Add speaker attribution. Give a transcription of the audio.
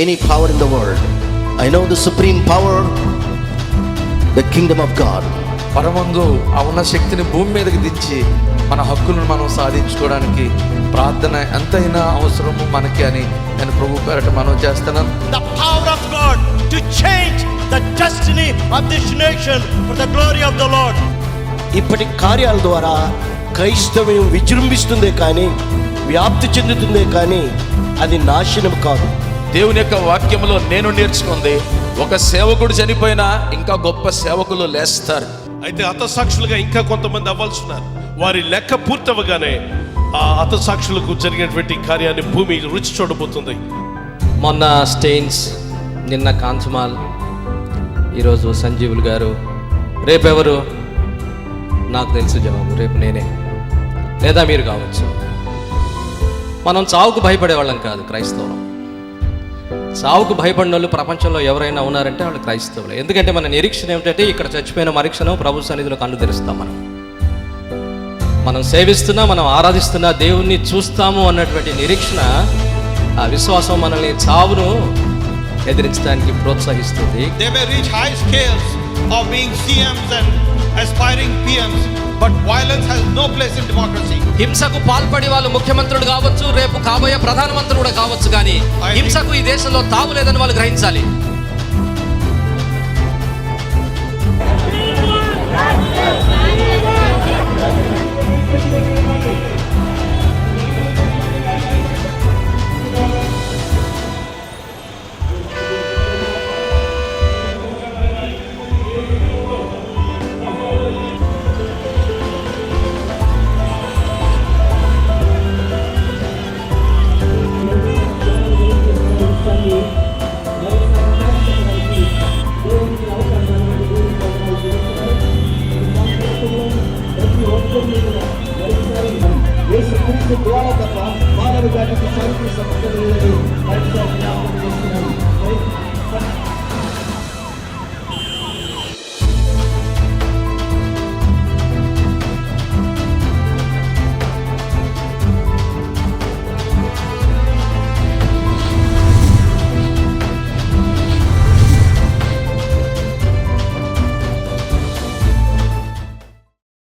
Speaker 1: any power in the world. I know the supreme power, the kingdom of God.
Speaker 2: పరమందు ఆ ఉన్న శక్తిని భూమి మీదకి దించి మన హక్కులను మనం సాధించుకోవడానికి ప్రార్థన ఎంతైనా అవసరము మనకి అని నేను ప్రభు పేరట మనం చేస్తున్నాను.
Speaker 3: The power of God to change the destiny of this nation for the glory of the Lord.
Speaker 1: ఇప్పటి కార్యాల ద్వారా క్రైస్తవ్యం విజృంభిస్తుందే కానీ వ్యాప్తి చెందుతుందే కానీ అది నాశనం కాదు.
Speaker 4: దేవుని యొక్క వాక్యములో నేను నేర్చుకుంది, ఒక సేవకుడు చనిపోయినా ఇంకా గొప్ప సేవకులు లేస్తారు.
Speaker 5: అయితే హతసాక్షులుగా ఇంకా కొంతమంది అవ్వాల్సి ఉన్నారు. వారి లెక్క పూర్తవగానే ఆ హతసాక్షులకు జరిగినటువంటి కార్యాన్ని భూమి రుచి చూడబోతుంది.
Speaker 6: మొన్న స్టెయిన్స్, నిన్న కాంచమాల్, ఈరోజు సంజీవులు గారు. రేపెవరు నాకు తెలుసు జవాబు, రేపు నేనే లేదా మీరు కావచ్చు. మనం చావుకు భయపడేవాళ్ళం కాదు క్రైస్తవులం. చావుకు భయపడిన వాళ్ళు ప్రపంచంలో ఎవరైనా ఉన్నారంటే వాళ్ళు క్రైస్తవులు. ఎందుకంటే మన నిరీక్షణ ఏమిటంటే ఇక్కడ చచ్చిపోయిన మరుక్షణం ప్రభు సన్నిధిలో కన్ను తెరుస్తాం. మనం సేవిస్తున్నా, మనం ఆరాధిస్తున్నా దేవుణ్ణి చూస్తాము అన్నటువంటి నిరీక్షణ, ఆ విశ్వాసం మనల్ని చావును ఎదిరించడానికి ప్రోత్సహిస్తుంది.
Speaker 7: They may reach high scales of being CMs and aspiring PMs, but violence has no place in democracy.
Speaker 6: హింసకు పాల్పడి వాళ్ళు ముఖ్యమంత్రులు కావచ్చు, రేపు కాబోయే ప్రధానమంత్రి కూడా కావచ్చు, కానీ హింసకు ఈ దేశంలో తావు లేదని వాళ్ళు గ్రహించాలి.
Speaker 8: ద్వారా తప్ప మానవ జాతికి శాంతి సమస్యలు